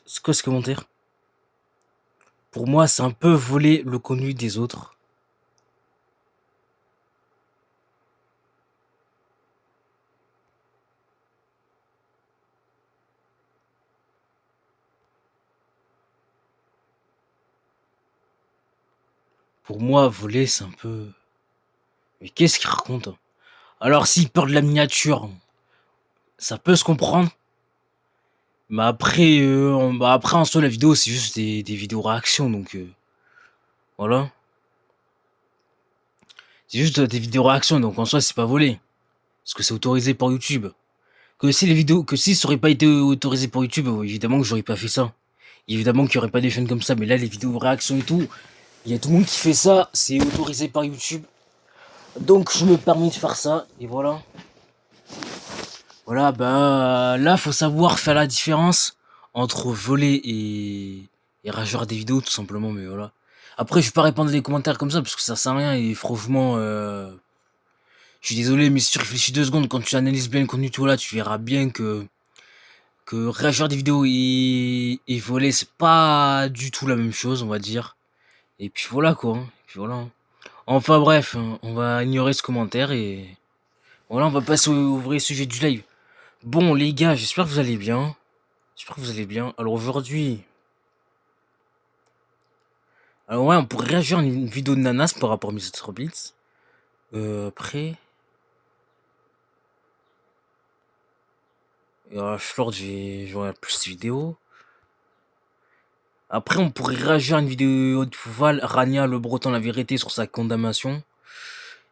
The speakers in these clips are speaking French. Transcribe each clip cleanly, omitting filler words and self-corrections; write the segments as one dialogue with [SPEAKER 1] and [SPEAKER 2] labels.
[SPEAKER 1] C'est quoi ce commentaire? Pour moi, c'est un peu voler le contenu des autres. Pour moi, voler, c'est un peu... Mais qu'est-ce qu'il raconte? Alors, s'il parle de la miniature, ça peut se comprendre. Mais après, après en soi, la vidéo, c'est juste des vidéos réactions, donc voilà. C'est juste des vidéos réactions, donc en soi, c'est pas volé. Parce que c'est autorisé par YouTube. Que si ça aurait pas été autorisé par YouTube, évidemment que j'aurais pas fait ça. Évidemment qu'il y aurait pas des chaînes comme ça, mais là, les vidéos réactions et tout, il y a tout le monde qui fait ça, c'est autorisé par YouTube. Donc je me permets de faire ça, et voilà. Voilà, bah là, faut savoir faire la différence entre voler et rajouter des vidéos, tout simplement, mais voilà. Après, je vais pas répondre à des commentaires comme ça, parce que ça sert à rien, et franchement, je suis désolé, mais si tu réfléchis 2 secondes, quand tu analyses bien le contenu, tout là, tu verras bien que réagir des vidéos et voler, c'est pas du tout la même chose, on va dire. Et puis voilà, quoi, hein. Et puis voilà, hein. Enfin bref, hein, on va ignorer ce commentaire, et voilà, on va passer au vrai sujet du live. Bon les gars, j'espère que vous allez bien. J'espère que vous allez bien. Alors aujourd'hui... Alors ouais, on pourrait réagir à une vidéo de Nanas par rapport à MrBeast. Après... Flord, j'aurai plus de vidéos. Après, on pourrait réagir à une vidéo de Fouval, Rania, le Breton, la vérité sur sa condamnation.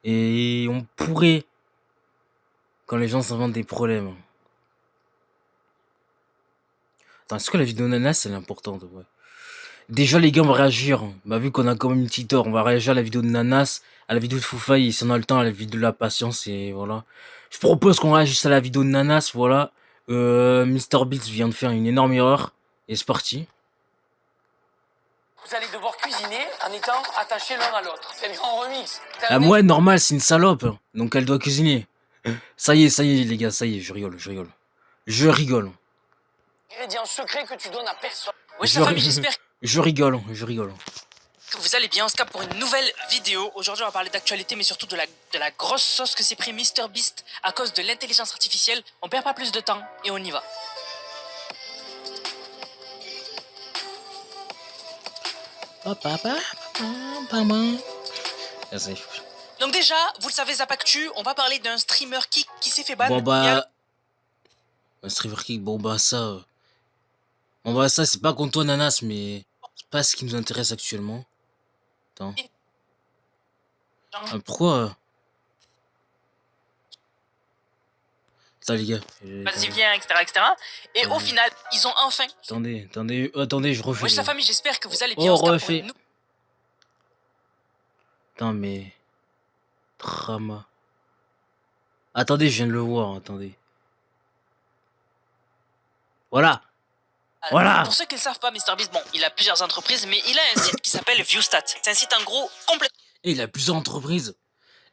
[SPEAKER 1] Et on pourrait... Quand les gens s'inventent des problèmes. Attends, est-ce que la vidéo Nanas, elle est importante? Ouais. Déjà, les gars, on va réagir. Bah, vu qu'on a quand même une petite heure, on va réagir à la vidéo de Nanas, à la vidéo de Foufaï, et si on a le temps, à la vidéo de la patience, et voilà. Je propose qu'on réagisse à la vidéo de Nanas, voilà. MrBeast vient de faire une énorme erreur, et c'est parti.
[SPEAKER 2] Vous allez devoir cuisiner en étant attachés l'un à l'autre. C'est le grand remix.
[SPEAKER 1] Ah, moi, normal, c'est une salope, donc elle doit cuisiner. Ça y est, les gars, ça y est, je rigole. Je rigole.
[SPEAKER 2] Ingrédient secret que tu donnes à personne. Ouais,
[SPEAKER 1] Je,
[SPEAKER 2] sa famille, j'espère
[SPEAKER 1] je rigole.
[SPEAKER 2] que vous allez bien. On se capte pour une nouvelle vidéo. Aujourd'hui, on va parler d'actualité, mais surtout de la grosse sauce que s'est pris MrBeast à cause de l'intelligence artificielle. On perd pas plus de temps et on y va. Donc déjà, vous le savez, Zapactu, on va parler d'un streamer qui s'est fait ban.
[SPEAKER 1] Bon bah... Un streamer kick, bon bah ça... Bon bah ça, c'est pas contre toi, Nanas, mais... C'est pas ce qui nous intéresse actuellement. Attends. Pourquoi Attends les gars.
[SPEAKER 2] Vas-y, viens, etc., etc. Et au final, ils ont enfin...
[SPEAKER 1] Attendez, je refais.
[SPEAKER 2] Wesh, sa famille, j'espère que vous allez bien.
[SPEAKER 1] Oh, refais. Attends, mais... Drama. Attendez, je viens de le voir, attendez. Voilà. Voilà.
[SPEAKER 2] Pour ceux qui ne savent pas, MrBeast, bon, il a plusieurs entreprises, mais il a un site qui s'appelle Viewstat. C'est un site en gros complètement...
[SPEAKER 1] Et il a plusieurs entreprises.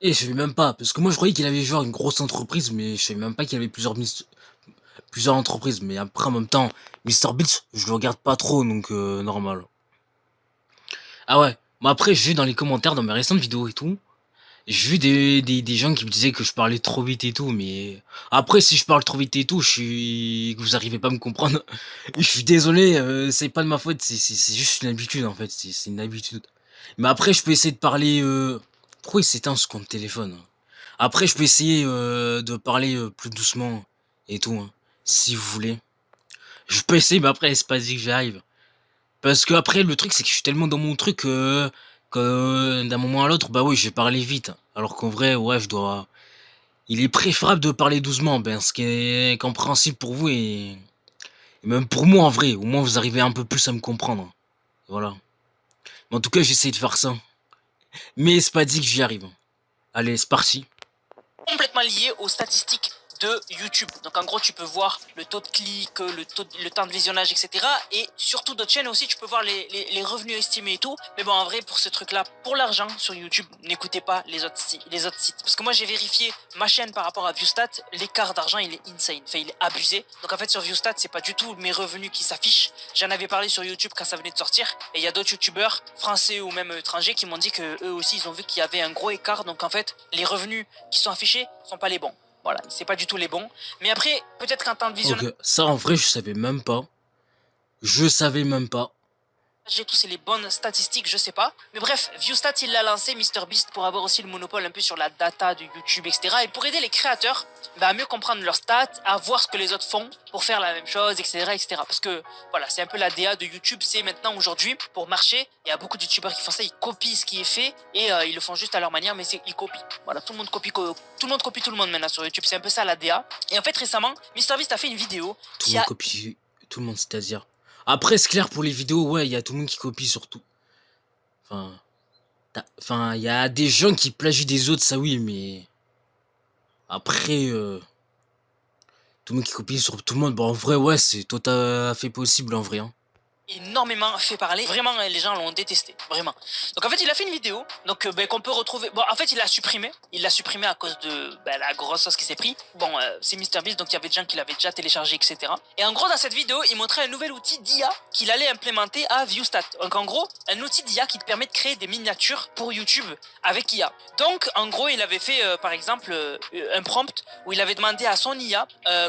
[SPEAKER 1] Et je savais même pas, parce que moi je croyais qu'il avait genre une grosse entreprise, mais je savais même pas qu'il avait plusieurs entreprises. Mais après, en même temps, MrBeast, je le regarde pas trop, donc normal. Ah ouais. Mais après, j'ai vu dans les commentaires, dans mes récentes vidéos et tout, j'ai vu des gens qui me disaient que je parlais trop vite et tout, mais après, si je parle trop vite et tout, que vous arrivez pas à me comprendre, je suis désolé, c'est pas de ma faute, c'est juste une habitude en fait, c'est une habitude. Mais après, je peux essayer de parler, pourquoi il s'éteint ce compte téléphone? Après, je peux essayer de parler plus doucement et tout, hein, si vous voulez. Je peux essayer, mais après, c'est pas dit que j'y arrive. Parce que après, le truc, c'est que je suis tellement dans mon truc que d'un moment à l'autre, bah oui, je vais parler vite. Alors qu'en vrai, ouais, il est préférable de parler doucement, ben, ce qui est compréhensible pour vous et même pour moi en vrai. Au moins, vous arrivez un peu plus à me comprendre. Voilà. Mais en tout cas, j'essaie de faire ça. Mais c'est pas dit que j'y arrive. Allez, c'est parti.
[SPEAKER 2] complètement lié aux statistiques de YouTube. Donc en gros, tu peux voir le taux de clic, le temps de visionnage, etc. Et surtout d'autres chaînes aussi, tu peux voir les revenus estimés et tout. Mais bon, en vrai, pour ce truc-là, pour l'argent sur YouTube, n'écoutez pas les autres sites. Parce que moi, j'ai vérifié ma chaîne par rapport à Viewstat, l'écart d'argent, il est insane. Enfin, il est abusé. Donc en fait, sur Viewstat, c'est pas du tout mes revenus qui s'affichent. J'en avais parlé sur YouTube quand ça venait de sortir. Et il y a d'autres YouTubeurs, français ou même étrangers, qui m'ont dit que eux aussi, ils ont vu qu'il y avait un gros écart. Donc en fait, les revenus qui sont affichés sont pas les bons. Voilà, c'est pas du tout les bons. Mais après, peut-être qu'en temps de visionnage,
[SPEAKER 1] Ok, ça en vrai, je savais même pas. Je savais même pas.
[SPEAKER 2] j'ai tous c'est les bonnes statistiques, je sais pas. Mais bref, Viewstat, il l'a lancé, MrBeast, pour avoir aussi le monopole un peu sur la data de YouTube, etc. Et pour aider les créateurs à mieux comprendre leurs stats, à voir ce que les autres font pour faire la même chose, etc. etc. Parce que voilà, c'est un peu la DA de YouTube, c'est maintenant aujourd'hui, pour marcher, il y a beaucoup de YouTubeurs qui font ça, ils copient ce qui est fait et ils le font juste à leur manière, mais ils copient. Voilà, tout le monde copie tout le monde maintenant sur YouTube, c'est un peu ça la DA. Et en fait, récemment, MrBeast a fait une vidéo
[SPEAKER 1] Tout le
[SPEAKER 2] qui
[SPEAKER 1] monde
[SPEAKER 2] a
[SPEAKER 1] copie. Tout le monde, c'est-à-dire. Après, c'est clair, pour les vidéos, ouais, il y a tout le monde qui copie surtout. Enfin, il y a des gens qui plagient des autres, ça oui, mais. Après, tout le monde qui copie sur tout le monde. Bon, en vrai, ouais, c'est tout à fait possible en vrai. Hein.
[SPEAKER 2] énormément fait parler. Vraiment, les gens l'ont détesté. Vraiment. Donc, en fait, il a fait une vidéo. Donc, qu'on peut retrouver. Bon, en fait, il l'a supprimé. Il l'a supprimé à cause de la grosse sauce qui s'est pris. Bon, c'est MrBeast, donc il y avait des gens qui l'avaient déjà téléchargé, etc. Et en gros, dans cette vidéo, il montrait un nouvel outil d'IA qu'il allait implémenter à Viewstat. Donc, en gros, un outil d'IA qui te permet de créer des miniatures pour YouTube avec IA. Donc, en gros, il avait fait, par exemple, un prompt où il avait demandé à son IA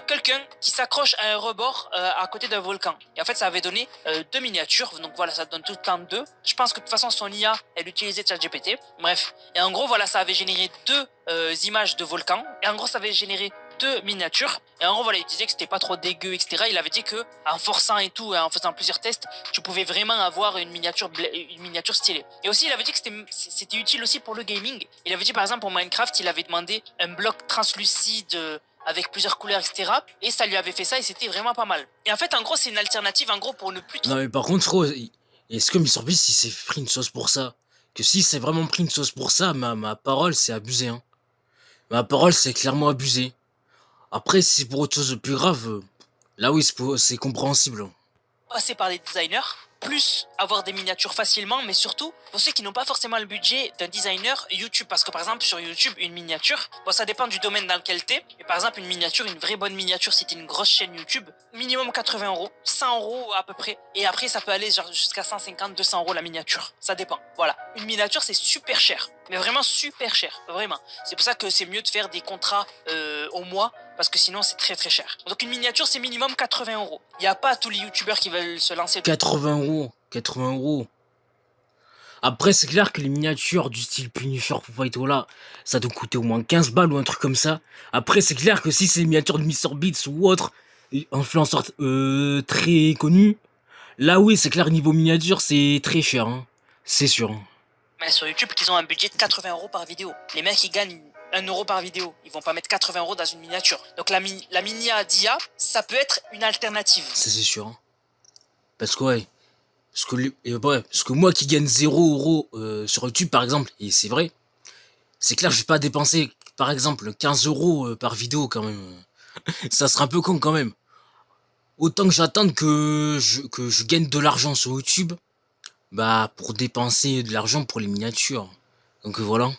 [SPEAKER 2] quelqu'un qui s'accroche à un rebord à côté d'un volcan. Et en fait, ça avait donné deux miniatures, donc voilà, ça donne tout le temps deux. Je pense que de toute façon, son IA, elle utilisait ChatGPT. Bref, et en gros, voilà, ça avait généré deux images de volcans. Et en gros, ça avait généré deux miniatures. Et en gros, voilà, il disait que c'était pas trop dégueu, etc. Il avait dit que en forçant et tout, en faisant plusieurs tests, tu pouvais vraiment avoir une miniature stylée. Et aussi, il avait dit que c'était utile aussi pour le gaming. Il avait dit, par exemple, pour Minecraft, il avait demandé un bloc translucide avec plusieurs couleurs, etc. Et ça lui avait fait ça et c'était vraiment pas mal. Et en fait, en gros, c'est une alternative, en gros, pour ne plus trop...
[SPEAKER 1] Non, mais par contre, frérot, est-ce que MrBeast, il s'est pris une sauce pour ça? Que si c'est vraiment pris une sauce pour ça, ma parole, c'est abusé, hein. Ma parole, c'est clairement abusé. Après, si c'est pour autre chose de plus grave, là oui, c'est compréhensible.
[SPEAKER 2] passer par des designers, plus avoir des miniatures facilement, mais surtout pour ceux qui n'ont pas forcément le budget d'un designer YouTube. Parce que par exemple sur YouTube, une miniature, bon ça dépend du domaine dans lequel t'es, mais par exemple une miniature, une vraie bonne miniature, si t'es une grosse chaîne YouTube, minimum 80 euros, 100 euros à peu près, et après ça peut aller genre jusqu'à 150, 200 euros la miniature, ça dépend. Voilà, une miniature c'est super cher, mais vraiment super cher, vraiment. C'est pour ça que c'est mieux de faire des contrats au mois, parce que sinon c'est très très cher. Donc une miniature c'est minimum 80 euros. Il n'y a pas tous les youtubeurs qui veulent se lancer.
[SPEAKER 1] 80 euros. 80 euros. Après, c'est clair que les miniatures du style Punisher, Fight là, ça doit coûter au moins 15 balles ou un truc comme ça. Après, c'est clair que si c'est une miniature de MrBeast ou autre, influenceur très connu, là oui, c'est clair, niveau miniature, c'est très cher. Hein. C'est sûr. Hein.
[SPEAKER 2] Mais sur YouTube, ils ont un budget de 80 euros par vidéo. Les mecs, ils gagnent 1 euro par vidéo. Ils vont pas mettre 80 euros dans une miniature. Donc la mini d'IA, ça peut être une alternative.
[SPEAKER 1] Ça, c'est sûr. Hein. Parce que ouais. Parce que moi qui gagne 0 € sur YouTube, par exemple, et c'est vrai, c'est clair, je vais pas dépenser, par exemple, 15 € par vidéo quand même. Ça sera un peu con quand même. Autant que j'attende que je gagne de l'argent sur YouTube, bah pour dépenser de l'argent pour les miniatures. Donc voilà.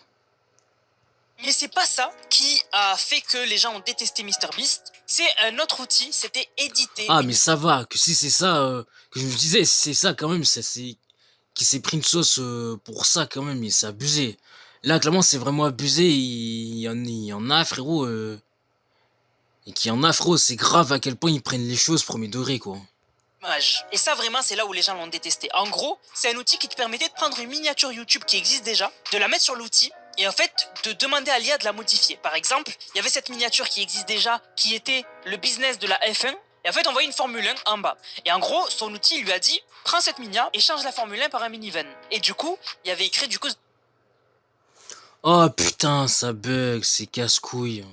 [SPEAKER 2] Mais c'est pas ça qui a fait que les gens ont détesté MrBeast. C'est un autre outil, c'était éditer.
[SPEAKER 1] Ah mais ça va, que si c'est ça, que je me disais, c'est ça quand même, ça c'est qui s'est pris une sauce pour ça quand même, et c'est abusé. Là clairement c'est vraiment abusé, il y en a frérot, et qui en a frérot, c'est grave à quel point ils prennent les choses premier degré quoi.
[SPEAKER 2] Et ça vraiment c'est là où les gens l'ont détesté. En gros, c'est un outil qui te permettait de prendre une miniature YouTube qui existe déjà, de la mettre sur l'outil, et en fait de demander à l'IA de la modifier. Par exemple, il y avait cette miniature qui existe déjà, qui était le business de la F1, et en fait on voyait une Formule 1 en bas. Et en gros, son outil lui a dit, prends cette minia et change la Formule 1 par un minivan. Et du coup, il y avait écrit du coup...
[SPEAKER 1] Oh putain, ça bug, c'est casse-couille.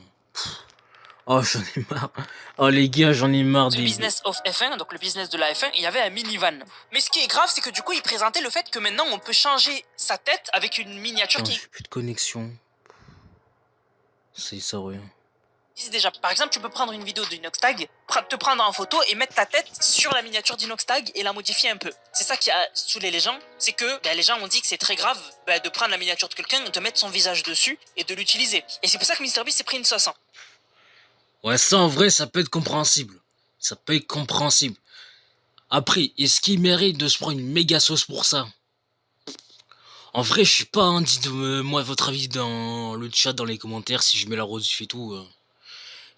[SPEAKER 1] Oh j'en ai marre. Oh les gars, j'en ai marre
[SPEAKER 2] The
[SPEAKER 1] des...
[SPEAKER 2] Business of F1, donc le business de la F1, il y avait un minivan. Mais ce qui est grave, c'est que du coup, il présentait le fait que maintenant, on peut changer sa tête avec une miniature
[SPEAKER 1] Putain,
[SPEAKER 2] qui...
[SPEAKER 1] j'ai plus de connexion. C'est ça, ouais.
[SPEAKER 2] disent déjà. Par exemple, tu peux prendre une vidéo d'Inoxtag, te prendre en photo et mettre ta tête sur la miniature d'Inoxtag et la modifier un peu. C'est ça qui a saoulé les gens, c'est que les gens ont dit que c'est très grave de prendre la miniature de quelqu'un, de mettre son visage dessus et de l'utiliser. Et c'est pour ça que MrBeast s'est pris une sauce. Hein.
[SPEAKER 1] Ouais, ça en vrai, ça peut être compréhensible. Ça peut être compréhensible. Après, est-ce qu'il mérite de se prendre une méga sauce pour ça? En vrai, je sais pas, hein, dites-moi votre avis dans le chat, dans les commentaires, si je mets la rediff et tout.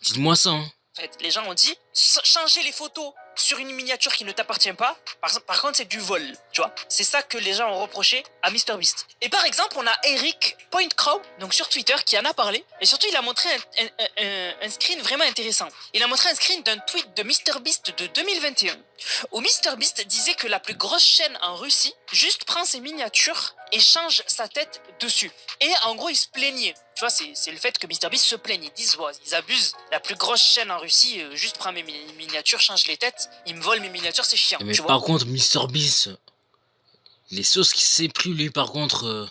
[SPEAKER 1] Dites-moi ça, hein.
[SPEAKER 2] En fait, les gens ont dit, changer les photos sur une miniature qui ne t'appartient pas, par contre c'est du vol, tu vois. C'est ça que les gens ont reproché à MrBeast. Et par exemple, on a Eric Pointcrow, donc sur Twitter, qui en a parlé, et surtout il a montré un screen vraiment intéressant. Il a montré un screen d'un tweet de MrBeast de 2021, où MrBeast disait que la plus grosse chaîne en Russie juste prend ses miniatures et change sa tête dessus. Et en gros, il se plaignait. Tu vois, c'est le fait que MrBeast se plaigne. Ils disent, ouais, ils abusent. La plus grosse chaîne en Russie juste prend mes miniatures, change les têtes. Ils me volent mes miniatures, c'est chiant.
[SPEAKER 1] Mais
[SPEAKER 2] tu
[SPEAKER 1] par
[SPEAKER 2] vois
[SPEAKER 1] contre, MrBeast, les sauces qui s'est pris, lui, par contre,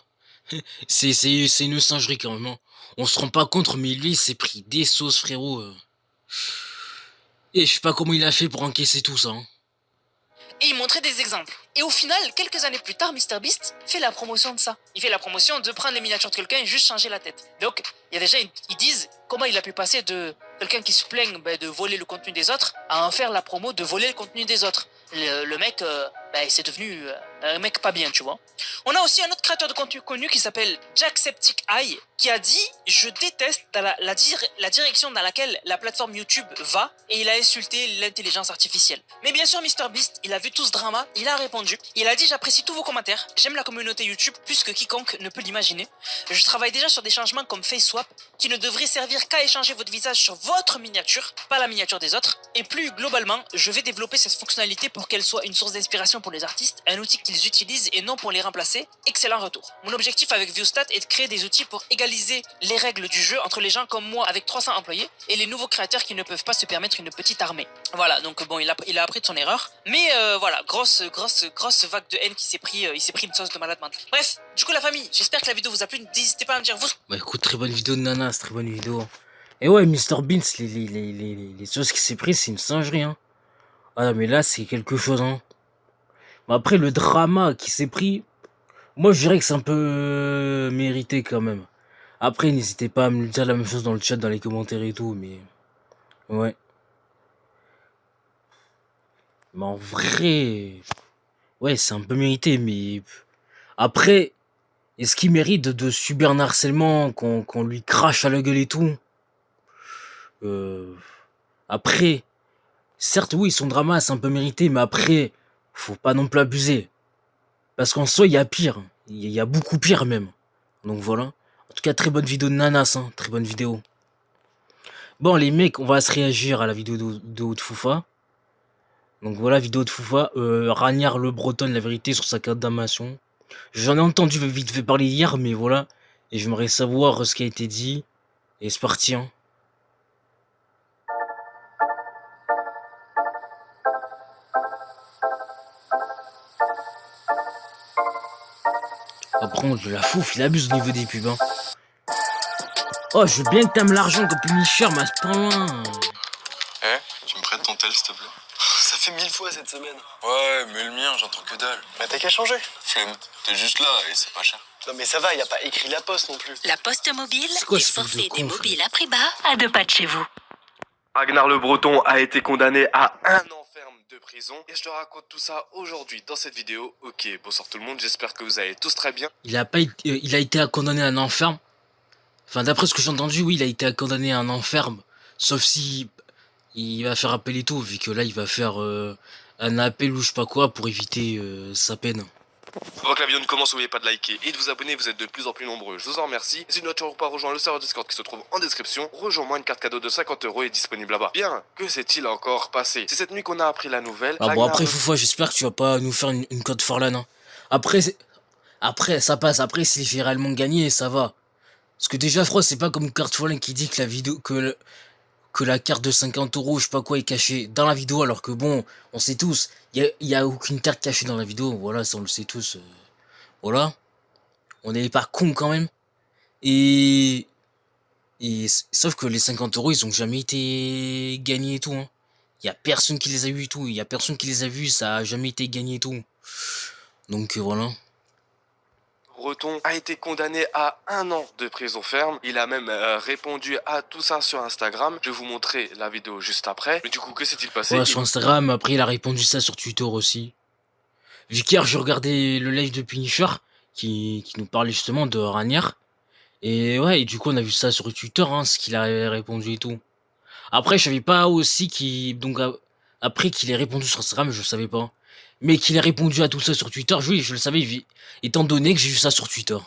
[SPEAKER 1] c'est une singerie quand même. Hein. On se rend pas compte, mais lui, il s'est pris des sauces, frérot. Et je sais pas comment il a fait pour encaisser tout ça. Hein.
[SPEAKER 2] Et il montrait des exemples. Et au final, quelques années plus tard, MrBeast fait la promotion de ça. Il fait la promotion de prendre les miniatures de quelqu'un et juste changer la tête. Donc, il y a des gens, ils disent comment il a pu passer de quelqu'un qui se plaigne de voler le contenu des autres à en faire la promo de voler le contenu des autres. Le mec, c'est devenu un mec pas bien, tu vois. On a aussi un autre créateur de contenu connu qui s'appelle Jacksepticeye qui a dit « Je déteste la direction dans laquelle la plateforme YouTube va » et il a insulté l'intelligence artificielle. Mais bien sûr, MrBeast, il a vu tout ce drama, il a répondu. Il a dit « J'apprécie tous vos commentaires, j'aime la communauté YouTube plus que quiconque ne peut l'imaginer. Je travaille déjà sur des changements comme FaceSwap qui ne devraient servir qu'à échanger votre visage sur votre miniature, pas la miniature des autres. Et plus globalement, je vais développer cette fonctionnalité pour qu'elle soit une source d'inspiration pour les artistes, un outil qu'ils utilisent et non pour les remplacer. Excellent retour. Mon objectif avec Viewstat est de créer des outils pour égaliser les règles du jeu entre les gens comme moi avec 300 employés et les nouveaux créateurs qui ne peuvent pas se permettre une petite armée. » Voilà, donc bon, il a appris de son erreur. Mais voilà, grosse vague de haine qui s'est pris, il s'est pris une sauce de malade mental. Bref, du coup la famille, j'espère que la vidéo vous a plu. N'hésitez pas à me dire vous.
[SPEAKER 1] Bah écoute, très bonne vidéo de Nanas, très bonne vidéo. Et ouais, MrBeast, les sauces qui s'est pris, c'est une singerie, hein. Ah mais là, c'est quelque chose, hein. Bah, après, le drama qui s'est pris, moi je dirais que c'est un peu mérité quand même. Après, n'hésitez pas à me dire la même chose dans le chat, dans les commentaires et tout, mais... Ouais. Mais en vrai... Ouais, c'est un peu mérité, mais... Après, est-ce qu'il mérite de subir un harcèlement, qu'on lui crache à la gueule et tout? Après, certes, oui, son drama, c'est un peu mérité, mais après, faut pas non plus abuser. Parce qu'en soi, il y a pire. Il y a beaucoup pire, même. Donc voilà. En tout cas, très bonne vidéo de Nanas, hein. Très bonne vidéo. Bon, les mecs, on va se réagir à la vidéo de Haute Foufa. Donc voilà, vidéo de Foufa. Ragnard le Breton, la vérité sur sa carte d'amation. J'en ai entendu vite fait parler hier, mais voilà. Et j'aimerais savoir ce qui a été dit. Et c'est parti, hein. Après, on de la fouf, il abuse au niveau des pubs, hein. Oh, je veux bien que t'aimes l'argent comme Punisher, mais à ce point-là.
[SPEAKER 3] Tu me prêtes ton tel, s'il te plaît?
[SPEAKER 4] Ça fait 1000 fois cette semaine.
[SPEAKER 3] Ouais, mais le mien, j'entends que dalle.
[SPEAKER 4] Bah t'as qu'à changer.
[SPEAKER 3] Flemme, t'es juste là et c'est pas cher.
[SPEAKER 4] Non mais ça va, y a pas écrit la poste non plus.
[SPEAKER 5] La Poste Mobile,
[SPEAKER 1] quoi
[SPEAKER 5] des
[SPEAKER 1] ce truc de
[SPEAKER 5] forfaits
[SPEAKER 1] con,
[SPEAKER 5] des
[SPEAKER 1] frère
[SPEAKER 5] mobiles à prix bas à 2 pas de chez vous.
[SPEAKER 4] Ragnar le Breton a été condamné à 1 an ferme de prison. Et je te raconte tout ça aujourd'hui dans cette vidéo. Ok, bonsoir tout le monde, j'espère que vous allez tous très bien.
[SPEAKER 1] Il a été condamné à un enferme. Enfin, d'après ce que j'ai entendu, oui, il a été condamné à un enferme. Sauf si il va faire appel et tout, vu que là, il va faire un appel ou je sais pas quoi pour éviter sa peine.
[SPEAKER 4] Avant que la vidéo ne commence, n'oubliez pas de liker et de vous abonner, vous êtes de plus en plus nombreux, je vous en remercie. Si tu n'as toujours pas rejoint le serveur Discord qui se trouve en description, rejoins-moi, une carte cadeau de 50 € est disponible là-bas. Bien, que s'est-il encore passé? C'est cette nuit qu'on a appris la nouvelle.
[SPEAKER 1] Ah bon, après, Foufa, j'espère que tu vas pas nous faire une code Forlan. Hein. Après, ça passe. Après, s'il fait réellement gagner, ça va. Parce que déjà, Frost, c'est pas comme carte Forlan qui dit que la vidéo, que la carte de 50 €, je sais pas quoi, est cachée dans la vidéo, alors que bon, on sait tous, il y a aucune carte cachée dans la vidéo, voilà, ça on le sait tous, voilà, on n'est pas cons quand même, et Et sauf que les 50 euros, ils ont jamais été gagnés et tout, hein. Il y a personne qui les a eu et tout. Il y a personne qui les a vus, ça a jamais été gagné et tout. Donc voilà.
[SPEAKER 4] Breton a été condamné à 1 an de prison ferme. Il a même répondu à tout ça sur Instagram. Je vais vous montrer la vidéo juste après. Mais du coup, que s'est-il passé?
[SPEAKER 1] Ouais, sur Instagram, après il a répondu ça sur Twitter aussi. Vu qu'hier je regardais le live de Punisher qui nous parlait justement de Ranière. Et ouais, et du coup on a vu ça sur Twitter, hein, ce qu'il a répondu et tout. Après je savais pas aussi qu'il... Donc après qu'il ait répondu sur Instagram, je savais pas. Mais qu'il ait répondu à tout ça sur Twitter, oui, je le savais, étant donné que j'ai vu ça sur Twitter.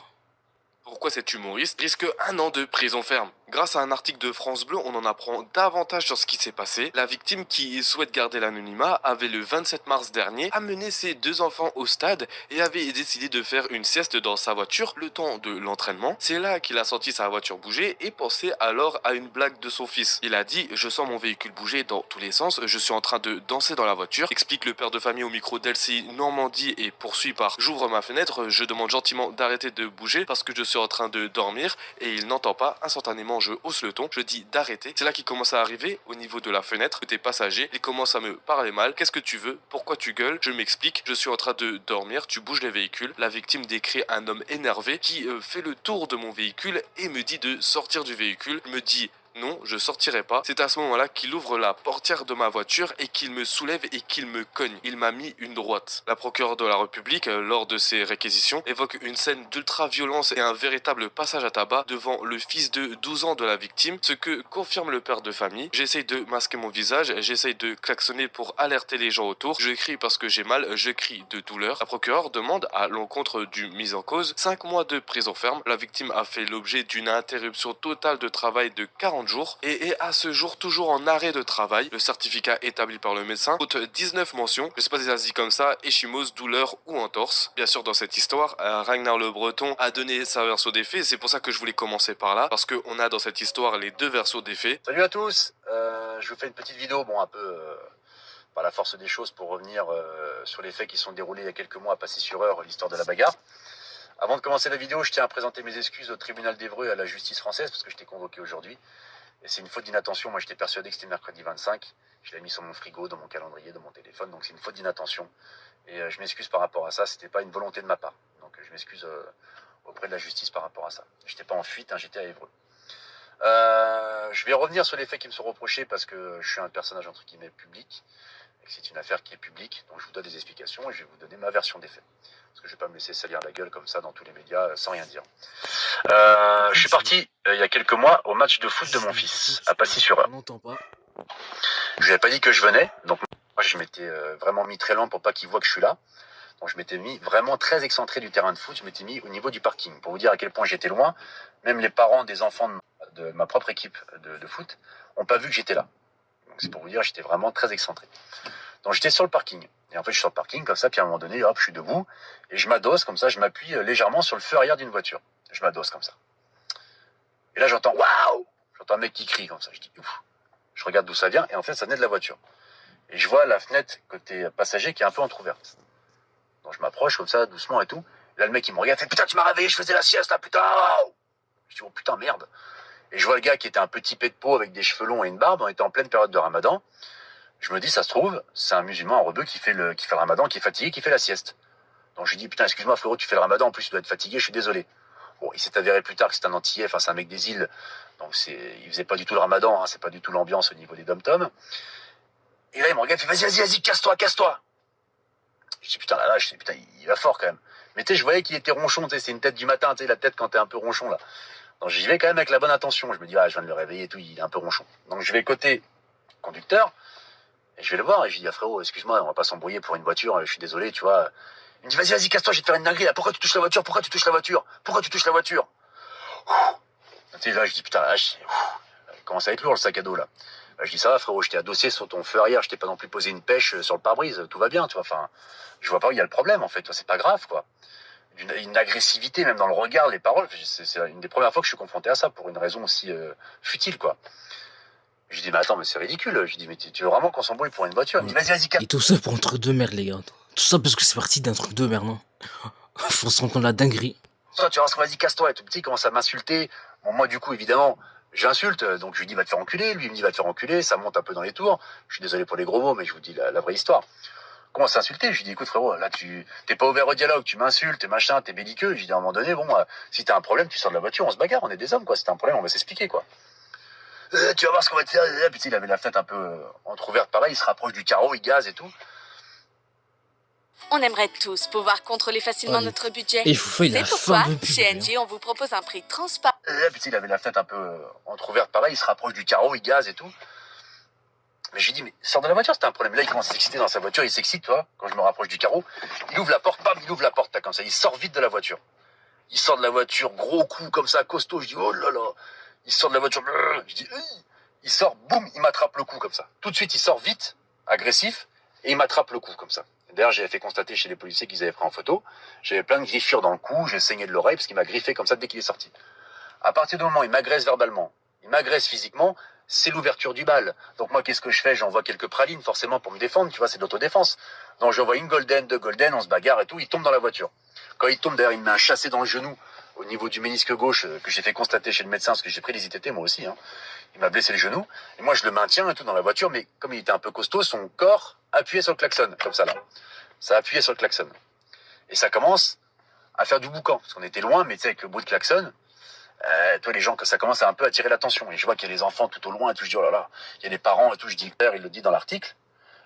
[SPEAKER 4] Pourquoi cet humoriste risque 1 an de prison ferme? Grâce à un article de France Bleu, on en apprend davantage sur ce qui s'est passé. La victime, qui souhaite garder l'anonymat, avait le 27 mars dernier amené ses 2 enfants au stade et avait décidé de faire une sieste dans sa voiture le temps de l'entraînement. C'est là qu'il a senti sa voiture bouger et pensait alors à une blague de son fils. Il a dit: je sens mon véhicule bouger dans tous les sens, je suis en train de danser dans la voiture, explique le père de famille au micro d'LCI Normandie et poursuit par: j'ouvre ma fenêtre, je demande gentiment d'arrêter de bouger parce que je suis en train de dormir et il n'entend pas. Instantanément, je hausse le ton, je dis d'arrêter. C'est là qu'il commence à arriver au niveau de la fenêtre des passagers. Il commence à me parler mal. Qu'est-ce que tu veux? Pourquoi tu gueules? Je m'explique, je suis en train de dormir, tu bouges les véhicules. La victime décrit un homme énervé qui fait le tour de mon véhicule et me dit de sortir du véhicule. Me dit: non, je sortirai pas. C'est à ce moment-là qu'il ouvre la portière de ma voiture et qu'il me soulève et qu'il me cogne. Il m'a mis une droite. La procureure de la République, lors de ses réquisitions, évoque une scène d'ultra-violence et un véritable passage à tabac devant le fils de 12 ans de la victime, ce que confirme le père de famille. J'essaye de masquer mon visage, j'essaye de klaxonner pour alerter les gens autour. Je crie parce que j'ai mal, je crie de douleur. La procureure demande, à l'encontre du mis en cause, 5 mois de prison ferme. La victime a fait l'objet d'une interruption totale de travail de 40 jours et est à ce jour toujours en arrêt de travail. Le certificat établi par le médecin compte 19 mentions. Je sais pas si ça se dit comme ça: échymose, douleur ou entorse. Bien sûr, dans cette histoire, Ragnar le Breton a donné sa version des faits. C'est pour ça que je voulais commencer par là, parce qu'on a dans cette histoire les 2 versions des faits.
[SPEAKER 6] Salut à tous, je vous fais une petite vidéo, bon un peu par la force des choses, pour revenir sur les faits qui sont déroulés il y a quelques mois à Passy-sur-Eure, l'histoire de la bagarre. Avant de commencer la vidéo, je tiens à présenter mes excuses au tribunal d'Évreux et à la justice française, parce que j'étais convoqué aujourd'hui. Et c'est une faute d'inattention. Moi, j'étais persuadé que c'était mercredi 25. Je l'ai mis sur mon frigo, dans mon calendrier, dans mon téléphone. Donc, c'est une faute d'inattention. Et je m'excuse par rapport à ça. C'était pas une volonté de ma part. Donc, je m'excuse auprès de la justice par rapport à ça. J'étais pas en fuite, hein, j'étais à Évreux. Je vais revenir sur les faits qui me sont reprochés parce que je suis un personnage entre guillemets public et que c'est une affaire qui est publique. Donc, je vous donne des explications et je vais vous donner ma version des faits. Parce que je ne vais pas me laisser salir la gueule comme ça dans tous les médias sans rien dire. Je suis parti il y a quelques mois au match de foot de mon fils à Passy-sur-Eure.
[SPEAKER 1] On n'entend pas.
[SPEAKER 6] Je lui avais pas dit que je venais, donc moi je m'étais vraiment mis très loin pour pas qu'il voit que je suis là. Donc je m'étais mis vraiment très excentré du terrain de foot, je m'étais mis au niveau du parking. Pour vous dire à quel point j'étais loin, même les parents des enfants de ma propre équipe de foot n'ont pas vu que j'étais là. Donc c'est pour vous dire, j'étais vraiment très excentré. Donc j'étais sur le parking. Et en fait je suis sur le parking comme ça, puis à un moment donné, hop, je suis debout et je m'adosse comme ça, je m'appuie légèrement sur le feu arrière d'une voiture. Je m'adosse comme ça. Et là j'entends waouh! J'entends un mec qui crie comme ça. Je dis ouf. Je regarde d'où ça vient et en fait ça venait de la voiture. Et je vois la fenêtre côté passager qui est un peu entrouverte. Donc je m'approche comme ça doucement et tout. Et là le mec il me regarde, fait putain tu m'as réveillé, je faisais la sieste là putain. Je dis oh putain merde. Et je vois le gars qui était un petit pet de peau avec des cheveux longs et une barbe. On était en pleine période de Ramadan. Je me dis ça se trouve c'est un musulman, un rebeu qui fait le Ramadan, qui est fatigué, qui fait la sieste. Donc je lui dis putain excuse-moi frérot, tu fais le Ramadan, en plus tu dois être fatigué, je suis désolé. Bon, il s'est avéré plus tard que c'est un Antillais, enfin c'est un mec des îles, donc il faisait pas du tout le Ramadan, hein, c'est pas du tout l'ambiance au niveau des dom-toms. Et là il me regarde, il fait vas-y, casse-toi. Je dis putain la vache, putain il va fort quand même. Mais tu sais je voyais qu'il était ronchon, tu sais c'est une tête du matin, tu sais la tête quand t'es un peu ronchon là. Donc j'y vais quand même avec la bonne intention, je me dis ah je viens de le réveiller et tout, il est un peu ronchon. Donc je vais côté conducteur et je vais le voir et je dis ah frérot excuse-moi on va pas s'embrouiller pour une voiture, je suis désolé tu vois. Il me dit vas-y casse-toi, je vais te faire une dinguerie là. Pourquoi tu touches la voiture? Tu sais, là je dis putain là, il commence à être lourd le sac à dos là. Je dis ça va frérot, je t'ai adossé sur ton feu arrière, je t'ai pas non plus posé une pêche sur le pare-brise, tout va bien tu vois. Enfin je vois pas où il y a le problème en fait, toi c'est pas grave quoi. Une agressivité même dans le regard, les paroles, c'est une des premières fois que je suis confronté à ça pour une raison aussi futile quoi. Je dis mais attends mais c'est ridicule. Je dis mais tu veux vraiment qu'on s'embrouille pour une voiture? Il me dit vas-y casse.
[SPEAKER 1] Et tout ça pour un truc de merde, les gars. Tout ça parce que c'est parti d'un truc de merde, non? Faut se rendre compte de la dinguerie.
[SPEAKER 6] Tu vois, vas-y casse-toi. Et tout petit il commence à m'insulter. Bon moi du coup évidemment J'insulte, donc je lui dis va te faire enculer, lui il me dit va te faire enculer, ça monte un peu dans les tours. Je suis désolé pour les gros mots, mais je vous dis la vraie histoire. Commence à insulter, je lui dis écoute frérot, là t'es pas ouvert au dialogue, tu m'insultes, t'es machin, t'es belliqueux. Je lui dis à un moment donné, bon, si t'as un problème, tu sors de la voiture, on se bagarre, on est des hommes quoi, si t'as un problème, on va s'expliquer quoi. Tu vas voir ce qu'on va te faire. Puis il avait la fenêtre un peu entrouverte pareil, il se rapproche du carreau, il gaze et tout.
[SPEAKER 7] On aimerait tous pouvoir contrôler facilement
[SPEAKER 1] Allez.
[SPEAKER 7] notre budget.
[SPEAKER 1] Et Foufa, il a
[SPEAKER 7] C'est
[SPEAKER 1] la fin
[SPEAKER 7] pourquoi,
[SPEAKER 1] de pub,
[SPEAKER 7] chez
[SPEAKER 1] lui,
[SPEAKER 7] NG, on vous propose un prix transparent.
[SPEAKER 6] Puis il avait la fenêtre un peu entrouverte pareil, il se rapproche du carreau, il gaze et tout. Mais je lui dis, mais sors de la voiture, c'était un problème. Là, il commence à s'exciter dans sa voiture, il s'excite, toi, quand je me rapproche du carreau. Il ouvre la porte, bam, il ouvre la porte, là, comme ça. Il sort vite de la voiture. Il sort de la voiture, gros coup, comme ça, costaud. Je dis, oh là là. Il sort de la voiture, je dis, il sort, boum, il m'attrape le cou, comme ça. Tout de suite, il sort vite, agressif, et il m'attrape le cou, comme ça. D'ailleurs, j'avais fait constater chez les policiers qu'ils avaient pris en photo. J'avais plein de griffures dans le cou, j'ai saigné de l'oreille, parce qu'il m'a griffé comme ça dès qu'il est sorti. À partir du moment où il m'agresse verbalement, il m'agresse physiquement, c'est l'ouverture du bal. Donc moi, qu'est-ce que je fais? J'envoie quelques pralines, forcément, pour me défendre, tu vois, c'est de l'autodéfense. Donc j'envoie une golden, deux golden, on se bagarre et tout, il tombe dans la voiture. Quand il tombe, d'ailleurs, il me met un chassé dans le genou, au niveau du ménisque gauche, que j'ai fait constater chez le médecin, parce que j'ai pris des ITT, moi aussi, hein. Il m'a blessé le genou. Et moi, je le maintiens et tout dans la voiture, mais comme il était un peu costaud, son corps appuyait sur le klaxon, comme ça, là. Ça appuyait sur le klaxon. Et ça commence à faire du boucan, parce qu'on était loin, mais tu sais, avec le bruit de klaxon, toi, les gens, que ça commence à un peu attirer l'attention. Et je vois qu'il y a les enfants tout au loin et tout. Je dis, oh là là, il y a des parents et tout. Je dis, père, il le dit dans l'article.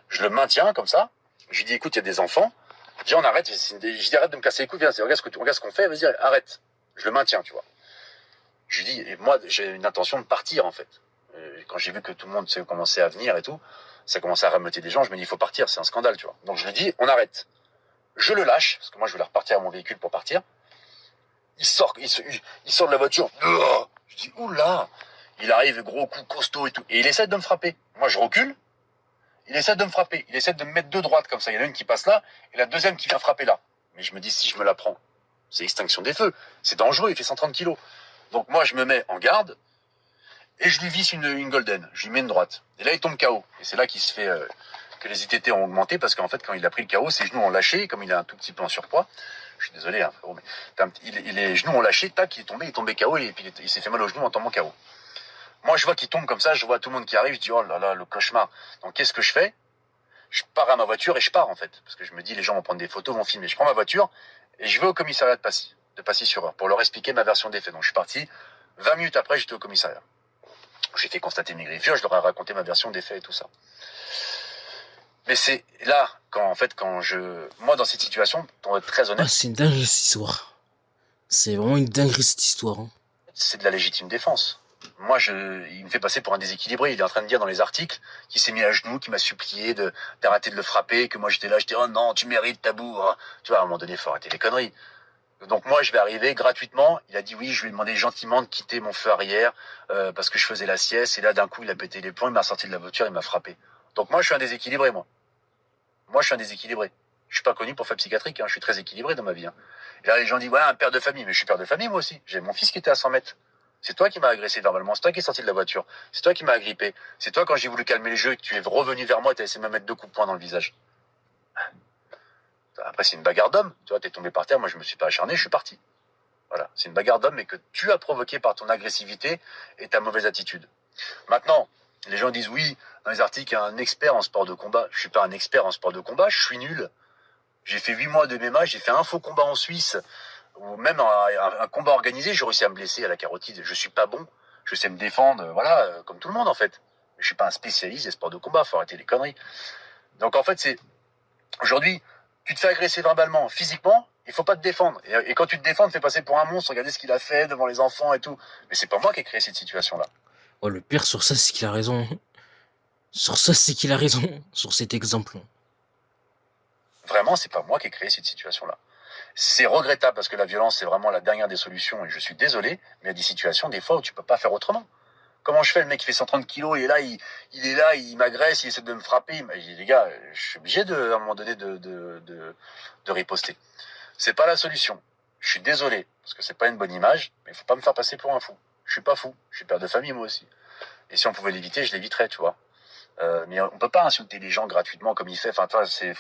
[SPEAKER 6] Je le maintiens comme ça. Je lui dis, écoute, il y a des enfants. Je dis, on arrête. Je dis, arrête de me casser les couilles. Viens, regarde ce qu'on fait. Vas-y, arrête. Je le maintiens, tu vois. Je lui dis, et moi, j'ai une intention de partir, en fait. Quand j'ai vu que tout le monde commençait à venir et tout, ça commençait à rameuter des gens. Je me dis, il faut partir. C'est un scandale, tu vois. Donc, je lui dis, on arrête. Je le lâche, parce que moi, je voulais repartir à mon véhicule pour partir. Il sort de la voiture. Je dis, oula. Il arrive, gros coup, costaud et tout. Et il essaie de me frapper. Moi, je recule. Il essaie de me frapper. Il essaie de me mettre deux droites comme ça. Il y en a une qui passe là et la deuxième qui vient frapper là. Mais je me dis, si je me la prends, c'est extinction des feux. C'est dangereux, il fait 130 kilos. Donc moi, je me mets en garde et je lui visse une golden. Je lui mets une droite. Et là, il tombe KO. Et c'est là qu'il se fait que les ITT ont augmenté parce qu'en fait, quand il a pris le KO, ses genoux ont lâché. Comme il a un tout petit peu en surpoids, je suis désolé, hein, frérot, mais les genoux ont lâché, tac, il est tombé KO et puis il s'est fait mal aux genoux en tombant KO. Moi, je vois qu'il tombe comme ça, je vois tout le monde qui arrive, je dis, oh là là, le cauchemar. Donc, qu'est-ce que je fais? Je pars à ma voiture et je pars, en fait. Parce que je me dis, les gens vont prendre des photos, vont filmer. Je prends ma voiture et je vais au commissariat de Passy-sur-Eure, pour leur expliquer ma version des faits. Donc, je suis parti. 20 minutes après, j'étais au commissariat. J'ai fait constater mes griffures, je leur ai raconté ma version des faits et tout ça. Mais c'est là, moi, dans cette situation, pour être très honnête,
[SPEAKER 1] c'est une dinguerie cette histoire. C'est vraiment une dinguerie cette histoire. Hein.
[SPEAKER 6] C'est de la légitime défense. Moi, il me fait passer pour un déséquilibré. Il est en train de dire dans les articles qu'il s'est mis à genoux, qu'il m'a supplié d'arrêter de le frapper, que moi j'étais là, j'étais, oh non, tu mérites ta bourre. Tu vois, à un moment donné, il faut arrêter les conneries. Donc moi, je vais arriver gratuitement. Il a dit oui, je lui ai demandé gentiment de quitter mon feu arrière parce que je faisais la sieste. Et là, d'un coup, il a pété les plombs, il m'a sorti de la voiture, il m'a frappé. Donc moi, je suis un déséquilibré, moi. Moi, je suis un déséquilibré. Je suis pas connu pour faire psychiatrique, hein. Je suis très équilibré dans ma vie. Hein. Et là, les gens disent, ouais, un père de famille. Mais je suis père de famille, moi aussi. J'ai mon fils qui était à 100 mètres. C'est toi qui m'as agressé verbalement. C'est toi qui es sorti de la voiture. C'est toi qui m'as agrippé. C'est toi, quand j'ai voulu calmer le jeu et que tu es revenu vers moi, tu as essayé de me mettre 2 coups de poing dans le visage. Après, c'est une bagarre d'homme. Tu vois, t'es tombé par terre. Moi, je me suis pas acharné. Je suis parti. Voilà. C'est une bagarre d'homme, mais que tu as provoqué par ton agressivité et ta mauvaise attitude. Maintenant, les gens disent oui, dans les articles, il y a un expert en sport de combat. Je suis pas un expert en sport de combat, je suis nul. J'ai fait 8 mois de MMA, j'ai fait un faux combat en Suisse, ou même un combat organisé, j'ai réussi à me blesser à la carotide. Je suis pas bon, je sais me défendre, voilà, comme tout le monde en fait. Je suis pas un spécialiste des sports de combat, faut arrêter les conneries. Donc en fait, c'est aujourd'hui, tu te fais agresser verbalement, physiquement, il faut pas te défendre. Et quand tu te défends, tu te fais passer pour un monstre, regardez ce qu'il a fait devant les enfants et tout. Mais c'est pas moi qui ai créé cette situation-là.
[SPEAKER 1] Oh, le pire sur ça, c'est qu'il a raison. Sur ça, c'est qu'il a raison. Sur cet exemple.
[SPEAKER 6] Vraiment, c'est pas moi qui ai créé cette situation-là. C'est regrettable parce que la violence, c'est vraiment la dernière des solutions et je suis désolé, mais il y a des situations, des fois, où tu peux pas faire autrement. Comment je fais? Le mec qui fait 130 kilos, il est là, il m'agresse, il essaie de me frapper. Il dit, les gars, je suis obligé à un moment donné de riposter. C'est pas la solution. Je suis désolé, parce que c'est pas une bonne image, mais il faut pas me faire passer pour un fou. Je suis pas fou. Je suis père de famille, moi aussi. Et si on pouvait l'éviter, je l'éviterais, tu vois. Mais on peut pas insulter les gens gratuitement comme il fait. Enfin, toi, c'est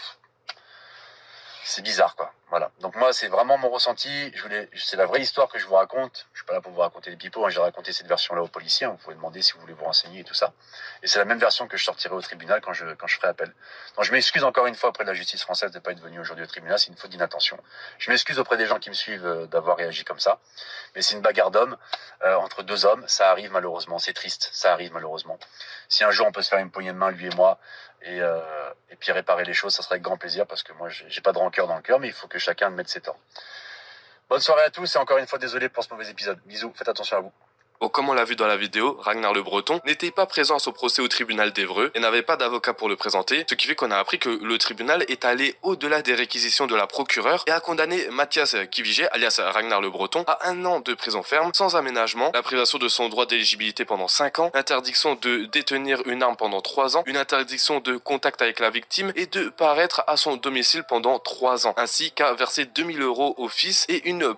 [SPEAKER 6] bizarre, quoi. Voilà. Donc moi, c'est vraiment mon ressenti. C'est la vraie histoire que je vous raconte. Je suis pas là pour vous raconter des pipeaux. J'ai raconté cette version-là aux policiers. Vous pouvez demander si vous voulez vous renseigner et tout ça. Et c'est la même version que je sortirai au tribunal quand je ferai appel. Donc je m'excuse encore une fois auprès de la justice française de ne pas être venu aujourd'hui au tribunal. C'est une faute d'inattention. Je m'excuse auprès des gens qui me suivent d'avoir réagi comme ça. Mais c'est une bagarre d'hommes entre deux hommes. Ça arrive malheureusement. C'est triste. Ça arrive malheureusement. Si un jour on peut se faire une poignée de main, lui et moi, et puis réparer les choses, ça serait avec grand plaisir parce que moi j'ai pas de rancœur dans le cœur, mais il faut que chacun mette ses torts. Bonne soirée à tous et encore une fois désolé pour ce mauvais épisode. Bisous, faites attention à vous.
[SPEAKER 4] Comme on l'a vu dans la vidéo, Ragnar le Breton n'était pas présent à son procès au tribunal d'Évreux et n'avait pas d'avocat pour le présenter, ce qui fait qu'on a appris que le tribunal est allé au-delà des réquisitions de la procureure et a condamné Mathias Kivigé, alias Ragnar le Breton, à 1 an de prison ferme, sans aménagement, la privation de son droit d'éligibilité pendant 5 ans, l'interdiction de détenir une arme pendant 3 ans, une interdiction de contact avec la victime et de paraître à son domicile pendant 3 ans, ainsi qu'à verser 2000 € au fils et une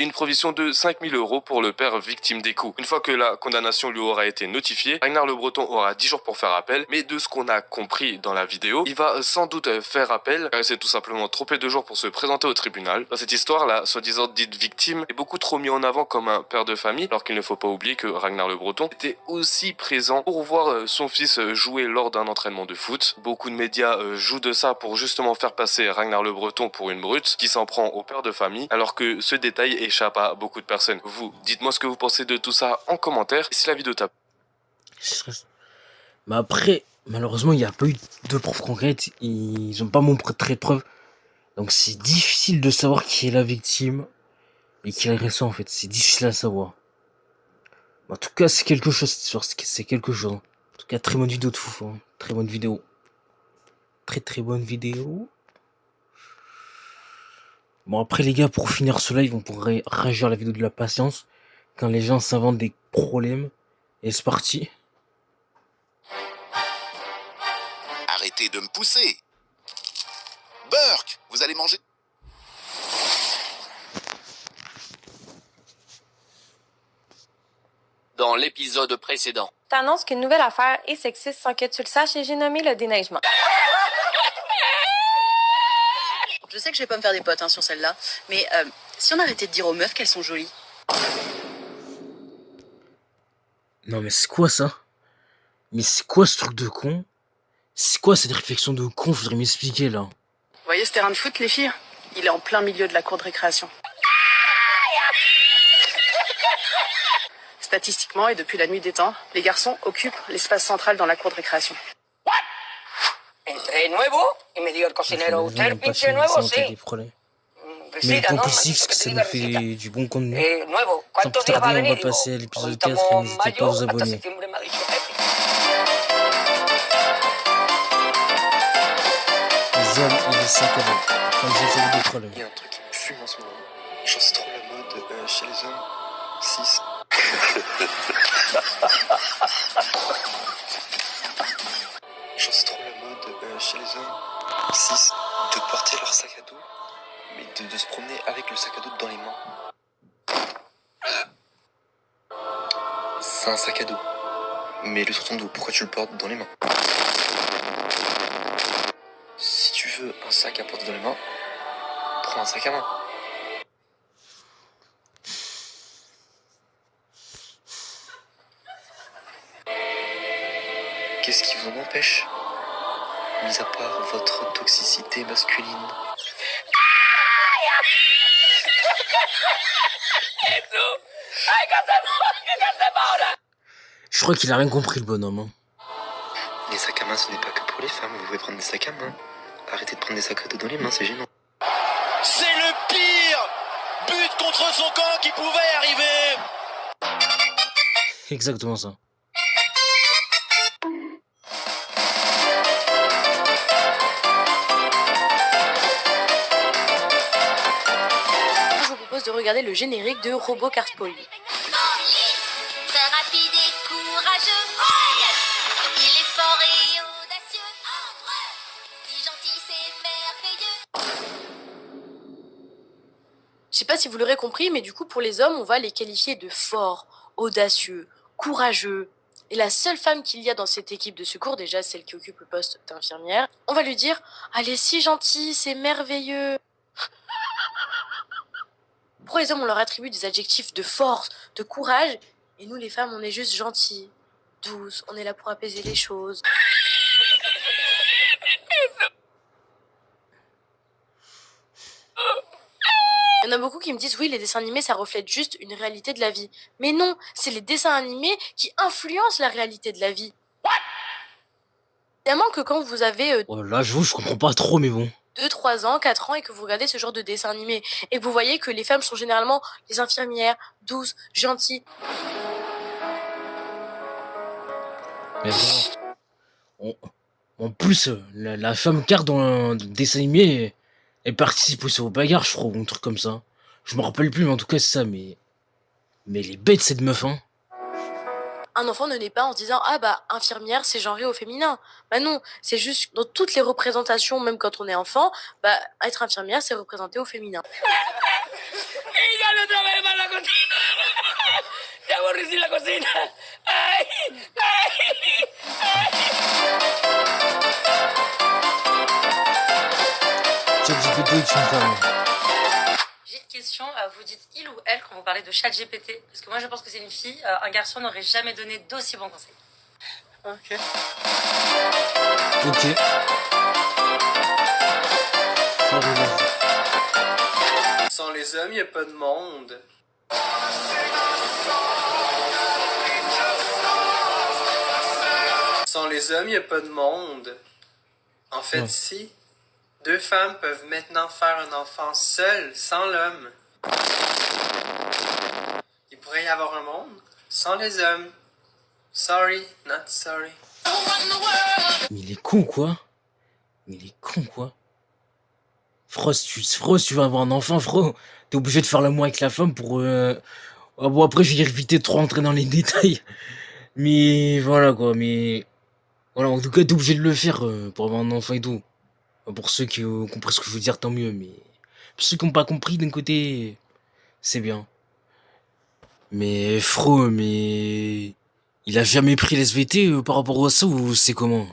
[SPEAKER 4] provision de 5000 € pour le père victime des coups. Une fois que la condamnation lui aura été notifiée, Ragnar le Breton aura 10 jours pour faire appel, mais de ce qu'on a compris dans la vidéo, il va sans doute faire appel, car il s'est tout simplement trompé de jour pour se présenter au tribunal. Dans cette histoire, la soi-disant dite victime est beaucoup trop mis en avant comme un père de famille, alors qu'il ne faut pas oublier que Ragnar le Breton était aussi présent pour voir son fils jouer lors d'un entraînement de foot. Beaucoup de médias jouent de ça pour justement faire passer Ragnar le Breton pour une brute qui s'en prend au père de famille, alors que ce détail échappe à beaucoup de personnes. Vous, dites-moi ce que vous pensez de tout ça en commentaire si la vidéo t'a.
[SPEAKER 1] Mais après, malheureusement, il n'y a pas eu de preuves concrètes. Ils n'ont pas montré de preuves. Donc c'est difficile de savoir qui est la victime et qui est l'agresseur en fait. C'est difficile à savoir. En tout cas, c'est quelque chose cette histoire. C'est quelque chose. En tout cas, très bonne vidéo de Foufou. Hein. Très bonne vidéo. Très bonne vidéo. Bon, après les gars, pour finir ce live, on pourrait réagir à la vidéo de la patience. Quand les gens s'inventent des problèmes. Et c'est parti.
[SPEAKER 8] Arrêtez de me pousser. Burke, vous allez manger.
[SPEAKER 9] Dans l'épisode précédent.
[SPEAKER 10] T'annonces qu'une nouvelle affaire est sexiste sans que tu le saches et j'ai nommé le déneigement.
[SPEAKER 11] Je sais que je vais pas me faire des potes sur celle-là, mais si on arrêtait de dire aux meufs qu'elles sont jolies.
[SPEAKER 1] Non mais c'est quoi ça? Mais c'est quoi ce truc de con? C'est quoi cette réflexion de con? Faudrait m'expliquer là.
[SPEAKER 11] Vous voyez ce terrain de foot, les filles? Il est en plein milieu de la cour de récréation. Statistiquement, et depuis la nuit des temps, les garçons occupent l'espace central dans la cour de récréation.
[SPEAKER 9] Entre nuevo y me dio el cocinero usted pinche nuevo, sí.
[SPEAKER 1] Mais le temps positif, c'est que ça nous fait du bon contenu. Sans plus tarder, on va passer à l'épisode 4 et n'hésitez pas à vous abonner. Les hommes et les sacs à dos. Comme j'ai fait des problèmes.
[SPEAKER 3] Il y a un truc qui me fume en ce moment. Genre, c'est trop la mode chez les hommes. 6. Genre, c'est trop la mode chez les hommes. 6. De porter leur sac à dos, mais de se promener avec le sac à dos dans les mains. C'est un sac à dos. Mais le sur ton dos, pourquoi tu le portes dans les mains? Si tu veux un sac à porter dans les mains, prends un sac à main. Qu'est-ce qui vous empêche, mis à part votre toxicité masculine?
[SPEAKER 1] Je crois qu'il a rien compris le bonhomme. Hein.
[SPEAKER 3] Les sacs à main, ce n'est pas que pour les femmes. Vous pouvez prendre des sacs à main. Arrêtez de prendre des sacs à dos dans les mains, c'est gênant.
[SPEAKER 12] C'est le pire but contre son camp qui pouvait arriver.
[SPEAKER 1] Exactement ça.
[SPEAKER 10] Je vous propose de regarder le générique de Robot Cars Poli.
[SPEAKER 13] Très rapide et courageux. Il est fort et audacieux. Si gentil, c'est merveilleux.
[SPEAKER 10] Je sais pas si vous l'aurez compris, mais du coup, pour les hommes, on va les qualifier de forts, audacieux, courageux. Et la seule femme qu'il y a dans cette équipe de secours, déjà celle qui occupe le poste d'infirmière, on va lui dire « Elle est si gentille, c'est merveilleux !» Pourquoi les hommes, on leur attribue des adjectifs de force, de courage, et nous, les femmes, on est juste gentilles, douces, on est là pour apaiser les choses. Il y en a beaucoup qui me disent oui, les dessins animés ça reflète juste une réalité de la vie. Mais non, c'est les dessins animés qui influencent la réalité de la vie. Évidemment que quand vous avez
[SPEAKER 1] Oh là, je comprends pas trop, mais bon.
[SPEAKER 10] 2, 3 ans, 4 ans et que vous regardez ce genre de dessin animé et que vous voyez que les femmes sont généralement les infirmières, douces, gentilles.
[SPEAKER 1] Mais bon. En plus, la femme car dans un dessin animé, elle participe aussi aux bagarres, je crois, ou un truc comme ça. Je me rappelle plus, mais en tout cas, c'est ça, mais les bêtes, cette meuf, hein.
[SPEAKER 10] Un enfant ne naît pas en se disant ah bah infirmière c'est genré au féminin. Bah non, c'est juste dans toutes les représentations, même quand on est enfant, bah être infirmière c'est représenté au féminin.
[SPEAKER 1] ChatGPT, tu me parles.
[SPEAKER 11] J'ai une question, vous dites il ou elle quand vous parlez de ChatGPT? Parce que moi je pense que c'est une fille, un garçon n'aurait jamais donné d'aussi bons conseils.
[SPEAKER 12] Ok.
[SPEAKER 1] Ok.
[SPEAKER 12] Sans les hommes, y a pas de monde. Sans les hommes, y a pas de monde. En fait,
[SPEAKER 1] Ouais.
[SPEAKER 12] si. 2 femmes peuvent maintenant faire un enfant seul, sans l'homme. Il pourrait y avoir un monde sans les hommes. Sorry, not sorry.
[SPEAKER 1] Mais il est con, quoi. Mais il est con, quoi. Frost, tu vas avoir un enfant, Fro. T'es obligé de faire l'amour avec la femme pour... Ah bon, après, je vais éviter de trop rentrer dans les détails. Mais voilà, quoi. Mais... Voilà, en tout cas, t'es obligé de le faire pour avoir un enfant et tout. Pour ceux qui ont compris ce que je veux dire, tant mieux. Mais pour ceux qui n'ont pas compris, d'un côté, c'est bien. Mais Fro, mais... Il a jamais pris l'SVT par rapport à ça ou c'est comment?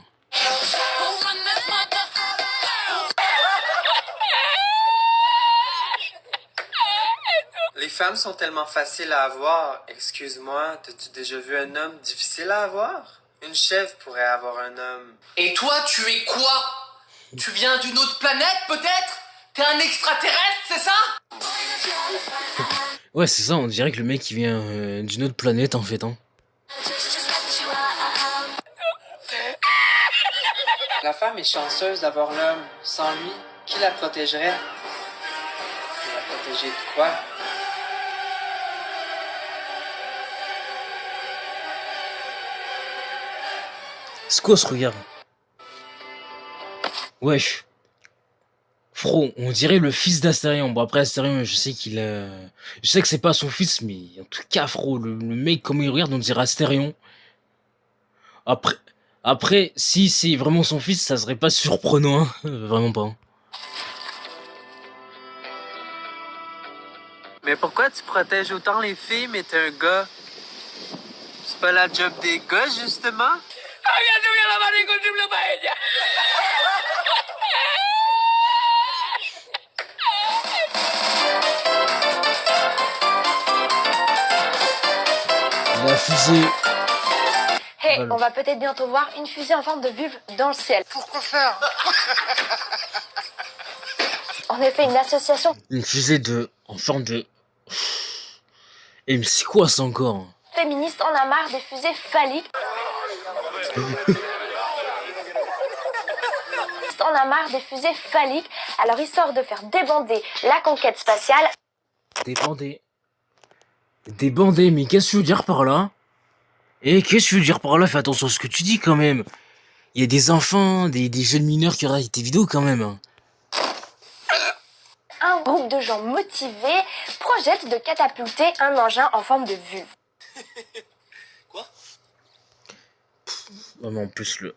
[SPEAKER 12] Les femmes sont tellement faciles à avoir. Excuse-moi, t'as-tu déjà vu un homme difficile à avoir? Une chèvre pourrait avoir un homme.
[SPEAKER 9] Et toi, tu es quoi? Tu viens d'une autre planète, peut-être? T'es un extraterrestre, c'est ça?
[SPEAKER 1] Ouais, c'est ça, on dirait que le mec il vient d'une autre planète en fait, hein.
[SPEAKER 12] La femme est chanceuse d'avoir l'homme. Sans lui, qui la protégerait? La protéger de quoi?
[SPEAKER 1] C'est quoi ce regard? Wesh. Fro, on dirait le fils d'Astérion. Bon après Astérion, je sais qu'il a... Je sais que c'est pas son fils, mais en tout cas, Fro, le mec, comment il regarde, on dirait Astérion. Après, si c'est vraiment son fils, ça serait pas surprenant, hein. Vraiment pas. Hein.
[SPEAKER 12] Mais pourquoi tu protèges autant les filles, mais t'es un gars? C'est pas la job des gars, justement?
[SPEAKER 1] La fusée...
[SPEAKER 13] Hey,
[SPEAKER 1] Voilà.
[SPEAKER 13] on va peut-être bientôt voir une fusée en forme de vulve dans le ciel.
[SPEAKER 9] Pourquoi faire?
[SPEAKER 13] En effet, une association
[SPEAKER 1] Une fusée de... En forme de... Et mais c'est quoi ça encore?
[SPEAKER 13] féministe en a marre des fusées phalliques. On a marre des fusées phalliques. Alors, histoire de faire débander la conquête spatiale,
[SPEAKER 1] Débandé. Débandé, mais qu'est-ce que tu veux dire par là? Eh, qu'est-ce que tu veux dire par là? Fais attention à ce que tu dis quand même. Il y a des enfants, des jeunes mineurs qui regardent tes vidéos quand même. Hein.
[SPEAKER 13] un groupe de gens motivés projette de catapulter un engin en forme de vulve.
[SPEAKER 1] Non mais en plus le...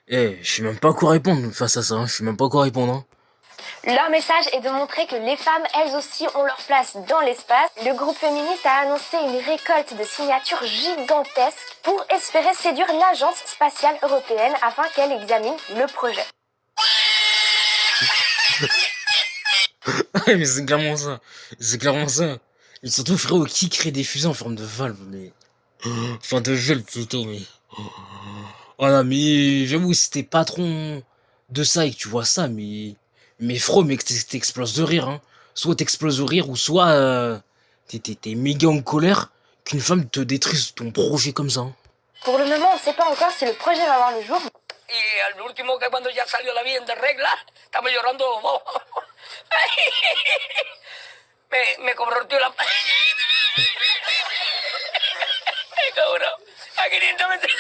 [SPEAKER 1] Eh, je sais même pas quoi répondre face à ça, hein. Je sais même pas quoi répondre. Hein.
[SPEAKER 13] Leur message est de montrer que les femmes, elles aussi, ont leur place dans l'espace. Le groupe féministe a annoncé une récolte de signatures gigantesques pour espérer séduire l'Agence spatiale européenne afin qu'elle examine le projet.
[SPEAKER 1] Ouais, mais c'est clairement ça. C'est clairement ça. Mais surtout, frérot, qui crée des fusées en forme de valve, mais... Enfin, de gel, plutôt, mais... Voilà, mais j'avoue, si t'es patron de ça et que tu vois ça, mais... Mais frérot, mais que t'exploses de rire, hein. Soit t'exploses de rire, ou soit... t'es méga en colère qu'une femme te détruise ton projet comme ça. Hein.
[SPEAKER 13] Pour le moment, on ne sait pas encore si le projet va voir le jour.
[SPEAKER 14] Y al último que cuando ya salió la bien de regla, estamos llorando. Me cobró el tío la... Me cobró a 500 metros.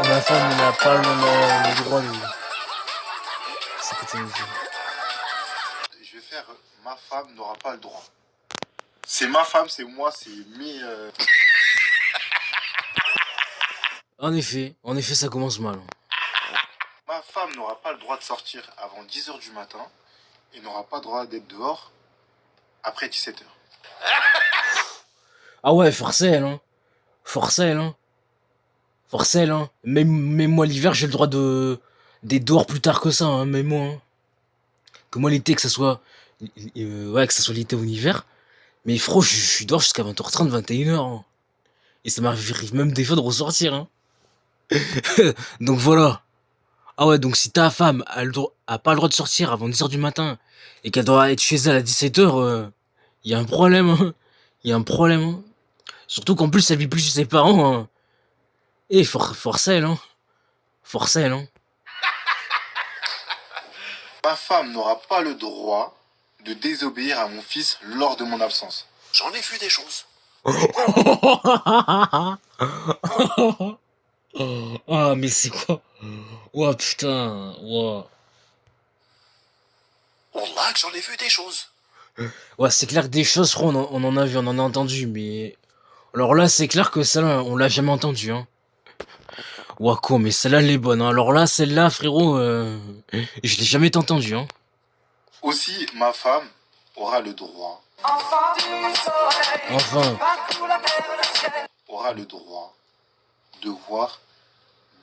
[SPEAKER 1] Ma femme n'a pas le droit de... C'est que tu me dis.
[SPEAKER 15] Je vais faire ma femme n'aura pas le droit. C'est ma femme, c'est moi, c'est mes...
[SPEAKER 1] En effet, ça commence mal.
[SPEAKER 15] Ma femme n'aura pas le droit de sortir avant 10h du matin et n'aura pas le droit d'être dehors après 17h.
[SPEAKER 1] Ah ouais, forcé elle, hein. Forcé elle, hein. Forcé elle, hein. Même moi l'hiver, j'ai le droit d'être dehors plus tard que ça, hein. Même moi, hein. Que moi l'été, que ça soit... ouais, que ça soit l'été ou l'hiver. Mais frérot, je suis dehors jusqu'à 20h30, 21h. Hein. Et ça m'arrive même des fois de ressortir, hein. Donc voilà. Ah ouais, donc si ta femme a pas le droit de sortir avant 10h du matin et qu'elle doit être chez elle à 17h, y a un problème, hein. Y a un problème, hein. Surtout qu'en plus, elle vit plus chez ses parents, hein. Et force elle, hein. Force elle, hein.
[SPEAKER 15] Ma femme n'aura pas le droit de désobéir à mon fils lors de mon absence.
[SPEAKER 8] J'en ai vu des choses.
[SPEAKER 1] Ah, mais c'est quoi? Ouah, putain, ouah.
[SPEAKER 8] Wallah, que j'en ai vu des choses.
[SPEAKER 1] Ouais, c'est clair que des choses, frérot, on en a vu, on en a entendu, mais... Alors là, c'est clair que celle-là, on l'a jamais entendu, hein. Ouah, quoi, mais celle-là, elle est bonne, hein. Alors là, celle-là, frérot, je l'ai jamais entendu, hein.
[SPEAKER 15] Aussi, ma femme aura le droit...
[SPEAKER 1] Enfin.
[SPEAKER 15] Aura le droit de voir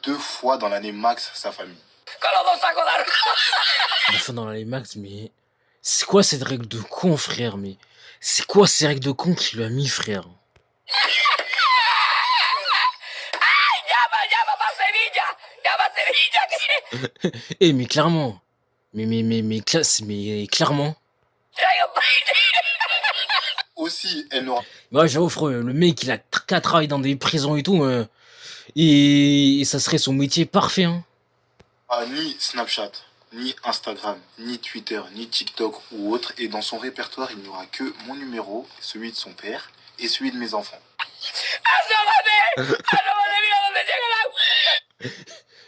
[SPEAKER 15] 2 fois dans l'année max sa famille.
[SPEAKER 1] Enfin, dans les max, mais... C'est quoi cette règle de con, frère, mais... C'est quoi ces règles de con qu'il lui a mis, frère? Eh, mais clairement. Mais clairement.
[SPEAKER 15] Aussi, elle n'aura...
[SPEAKER 1] Ouais, j'avoue, frère, le mec, il a qu'à travailler dans des prisons et tout, et ça serait son métier parfait, hein.
[SPEAKER 15] ni Snapchat, ni Instagram, ni Twitter, ni TikTok ou autre, et dans son répertoire, il n'y aura que mon numéro, celui de son père, et celui de mes enfants.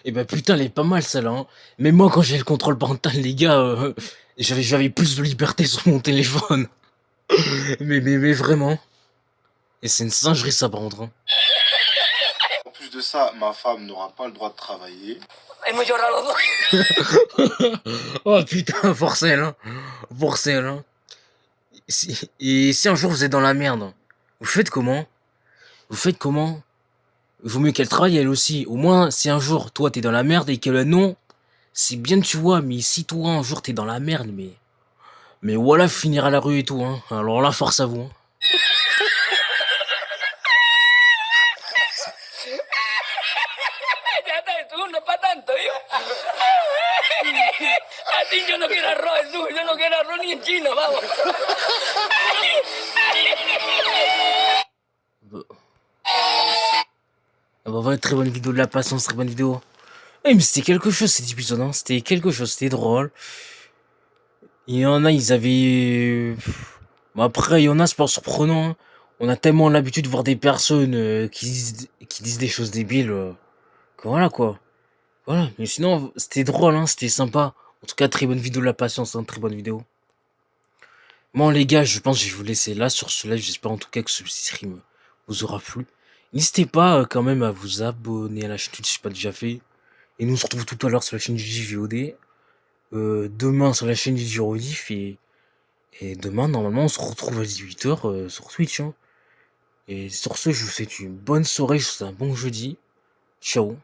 [SPEAKER 1] Et bah putain, elle est pas mal, celle-là, hein. Mais moi, quand j'ai le contrôle parental, les gars, j'avais plus de liberté sur mon téléphone. mais vraiment. Et c'est une singerie, ça, par contre, hein.
[SPEAKER 15] En plus de ça, ma femme n'aura pas le droit de travailler.
[SPEAKER 1] Oh putain, forcé, hein. Forcé, hein. Et si un jour vous êtes dans la merde, vous faites comment? Vous faites comment? Il vaut mieux qu'elle travaille elle aussi. Au moins, si un jour, toi, t'es dans la merde et qu'elle non, c'est bien, tu vois. Mais si toi, un jour, t'es dans la merde, mais voilà, finir à la rue et tout, hein. Alors là, force à vous, hein. Ah bah voilà, très bonne vidéo de la patience, très bonne vidéo. Eh mais c'était quelque chose cet épisode, hein. C'était quelque chose, c'était drôle. Il y en a, ils avaient... Bon après, il y en a, c'est pas surprenant, hein. On a tellement l'habitude de voir des personnes qui disent des choses débiles. Que voilà, quoi. Voilà, mais sinon, c'était drôle, hein, c'était sympa. En tout cas, très bonne vidéo de la patience, hein, très bonne vidéo. Bon les gars, je pense que je vais vous laisser là sur ce live. J'espère en tout cas que ce stream vous aura plu. N'hésitez pas quand même à vous abonner à la chaîne si ce n'est pas déjà fait. Et nous on se retrouve tout à l'heure sur la chaîne du JVOD. Demain sur la chaîne du Jurodif. Et demain, normalement, on se retrouve à 18h sur Twitch. Hein. Et sur ce, je vous souhaite une bonne soirée, je vous souhaite un bon jeudi. Ciao.